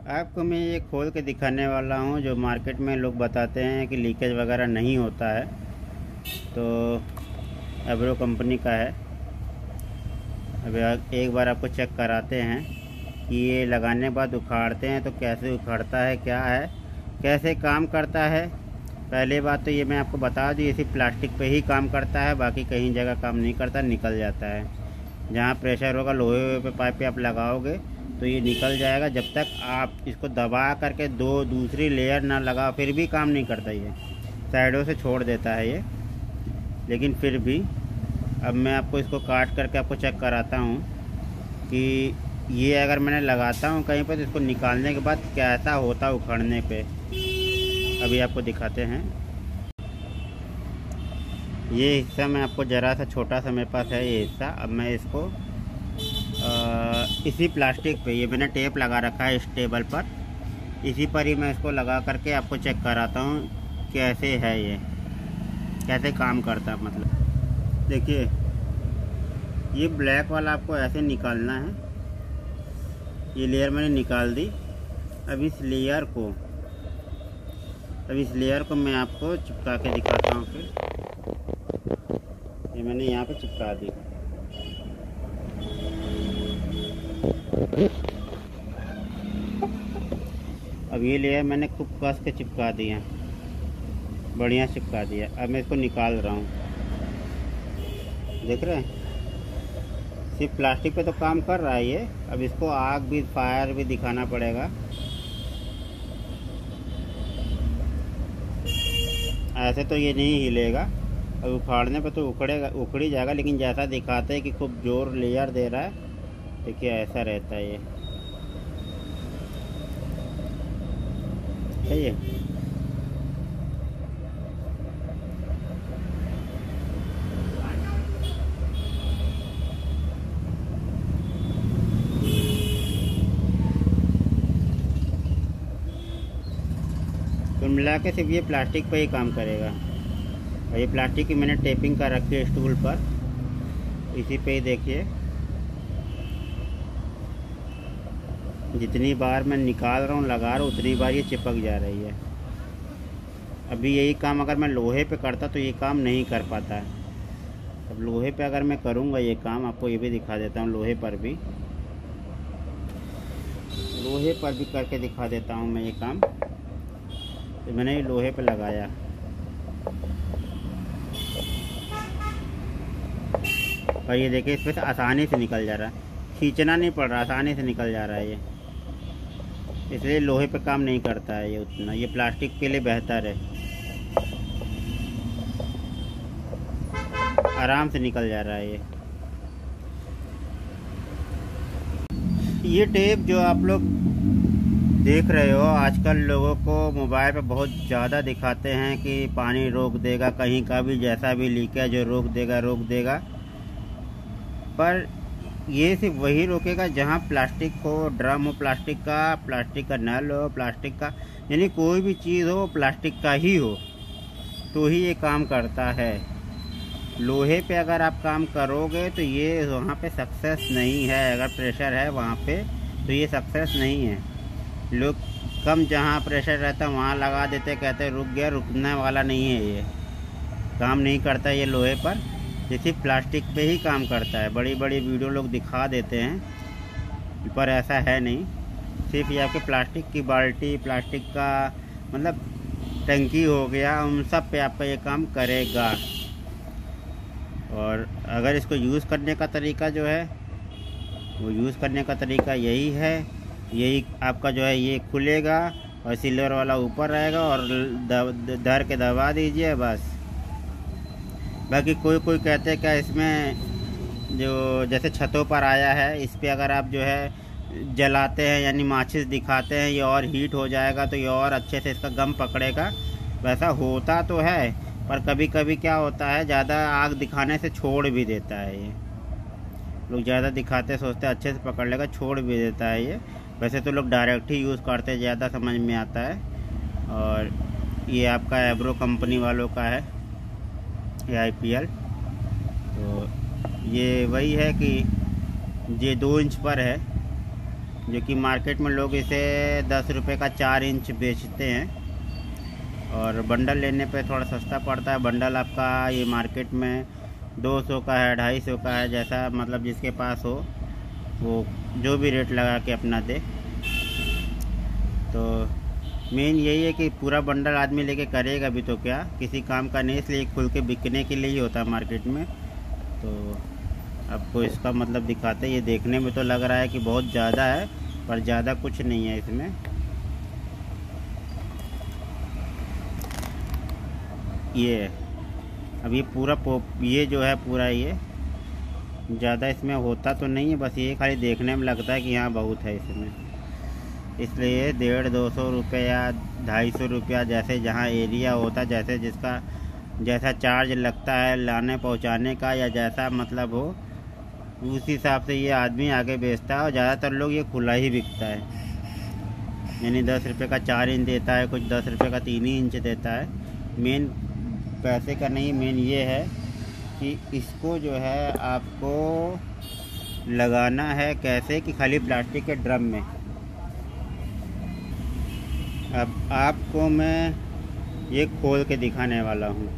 आपको मैं ये खोल के दिखाने वाला हूँ जो मार्केट में लोग बताते हैं कि लीकेज वगैरह नहीं होता है। तो एब्रो कंपनी का है। अभी एक बार आपको चेक कराते हैं कि ये लगाने के बाद उखाड़ते हैं तो कैसे उखाड़ता है, क्या है, कैसे काम करता है। पहली बात तो ये मैं आपको बता दूँ, ये सिर्फ प्लास्टिक पे ही काम करता है, बाकी कहीं जगह काम नहीं करता, निकल जाता है। जहाँ प्रेशर होगा लोहे पे पाइप पे आप लगाओगे तो ये निकल जाएगा। जब तक आप इसको दबा करके दूसरी लेयर ना लगाओ फिर भी काम नहीं करता, ये साइडों से छोड़ देता है ये। लेकिन फिर भी अब मैं आपको इसको काट करके आपको चेक कराता हूँ कि ये अगर मैंने लगाता हूँ कहीं पर तो इसको निकालने के बाद कैसा होता है उखड़ने पे। अभी आपको दिखाते हैं। ये हिस्सा मैं आपको ज़रा सा छोटा सा मेरे पास है ये हिस्सा। अब मैं इसको इसी प्लास्टिक पे, ये मैंने टेप लगा रखा है इस टेबल पर, इसी पर ही मैं इसको लगा करके आपको चेक कराता हूँ कैसे है ये, कैसे काम करता है। मतलब देखिए, ये ब्लैक वाला आपको ऐसे निकालना है। ये लेयर मैंने निकाल दी। अब इस लेयर को मैं आपको चिपका के दिखाता हूँ। फिर ये मैंने यहाँ पे चिपका दी। अब ये लेयर मैंने खूब कस के चिपका दिया, बढ़िया चिपका दिया। अब मैं इसको निकाल रहा हूँ, देख रहे हैं। सिर्फ प्लास्टिक पे तो काम कर रहा है ये। अब इसको आग भी, फायर भी दिखाना पड़ेगा। ऐसे तो ये नहीं हिलेगा, अब उखाड़ने पे तो उखड़ ही जाएगा। लेकिन जैसा दिखाते हैं कि खूब जोर लेयर दे रहा है, देखिए ऐसा रहता है ये। सही है। कुल मिला के सिर्फ ये प्लास्टिक पे ही काम करेगा। और ये प्लास्टिक की मैंने टेपिंग कर रखी है स्टूल पर, इसी पे ही देखिए। जितनी बार मैं निकाल रहा हूँ, लगा रहा हूँ, उतनी बार ये चिपक जा रही है। अभी यही काम अगर मैं लोहे पे करता तो ये काम नहीं कर पाता है। अब लोहे पे अगर मैं करूँगा ये काम, आपको ये भी दिखा देता हूँ। लोहे पर भी करके दिखा देता हूँ मैं ये काम। तो मैंने ये लोहे पे लगाया, और ये देखिए इस पर से आसानी से निकल जा रहा है, खींचना नहीं पड़ रहा, आसानी से निकल जा रहा है ये। इसलिए लोहे पे काम नहीं करता है ये उतना, ये प्लास्टिक के लिए बेहतर है। आराम से निकल जा रहा है ये टेप जो आप लोग देख रहे हो। आजकल लोगों को मोबाइल पे बहुत ज़्यादा दिखाते हैं कि पानी रोक देगा, कहीं का भी जैसा भी लीकेज जो रोक देगा। पर ये सिर्फ वही रोकेगा जहाँ प्लास्टिक हो, ड्रम हो प्लास्टिक का नल हो प्लास्टिक का, यानी कोई भी चीज़ हो प्लास्टिक का ही हो तो ही ये काम करता है। लोहे पे अगर आप काम करोगे तो ये वहाँ पे सक्सेस नहीं है। अगर प्रेशर है वहाँ पे तो ये सक्सेस नहीं है। लोग कम जहाँ प्रेशर रहता है वहाँ लगा देते, कहते रुक गया, रुकने वाला नहीं है ये, काम नहीं करता ये लोहे पर। ये सिर्फ प्लास्टिक पे ही काम करता है। बड़ी बड़ी वीडियो लोग दिखा देते हैं पर ऐसा है नहीं। सिर्फ ये आपके प्लास्टिक की बाल्टी, प्लास्टिक का मतलब टंकी हो गया, उन सब पे आपका ये काम करेगा। और अगर इसको यूज़ करने का तरीका जो है, वो यूज़ करने का तरीका यही है। यही आपका जो है, ये खुलेगा और सिल्वर वाला ऊपर रहेगा और धर के दबा दीजिए बस। बाकी कोई कहते हैं क्या इसमें, जो जैसे छतों पर आया है, इस पे अगर आप जो है जलाते हैं यानी माचिस दिखाते हैं, ये और हीट हो जाएगा तो ये और अच्छे से इसका गम पकड़ेगा। वैसा होता तो है, पर कभी कभी क्या होता है, ज़्यादा आग दिखाने से छोड़ भी देता है ये। लोग ज़्यादा दिखाते सोचते अच्छे से पकड़ लेगा, छोड़ भी देता है ये। वैसे तो लोग डायरेक्ट ही यूज़ करते, ज़्यादा समझ में आता है। और ये आपका एब्रो कंपनी वालों का है, ये IPL। तो ये वही है कि ये 2 इंच पर है, जो कि मार्केट में लोग इसे 10 रुपये का 4 इंच बेचते हैं। और बंडल लेने पे थोड़ा सस्ता पड़ता है। बंडल आपका ये मार्केट में 200 का है, 250 का है, जैसा मतलब जिसके पास हो वो जो भी रेट लगा के अपना दे। तो मेन यही है कि पूरा बंडल आदमी लेके करेगा भी तो क्या, किसी काम का नहीं, इसलिए खुल के बिकने के लिए ही होता है मार्केट में। तो आपको इसका मतलब दिखाते हैं। ये देखने में तो लग रहा है कि बहुत ज़्यादा है, पर ज़्यादा कुछ नहीं है इसमें। ये अब ये पूरा ये जो है पूरा, ये ज़्यादा इसमें होता तो नहीं है, बस ये खाली देखने में लगता है कि यहाँ बहुत है इसमें। इसलिए 150-200 रुपये या 250 रुपया, जैसे जहाँ एरिया होता, जैसे जिसका जैसा चार्ज लगता है लाने पहुँचाने का, या जैसा मतलब हो उस हिसाब से ये आदमी आगे बेचता है। और ज़्यादातर लोग ये खुला ही बिकता है, यानी 10 रुपये का 4 इंच देता है, कुछ 10 रुपये का 3 इंच देता है। मेन पैसे का नहीं, मेन ये है कि इसको जो है आपको लगाना है कैसे, कि खाली प्लास्टिक के ड्रम में। अब आपको मैं ये खोल के दिखाने वाला हूँ।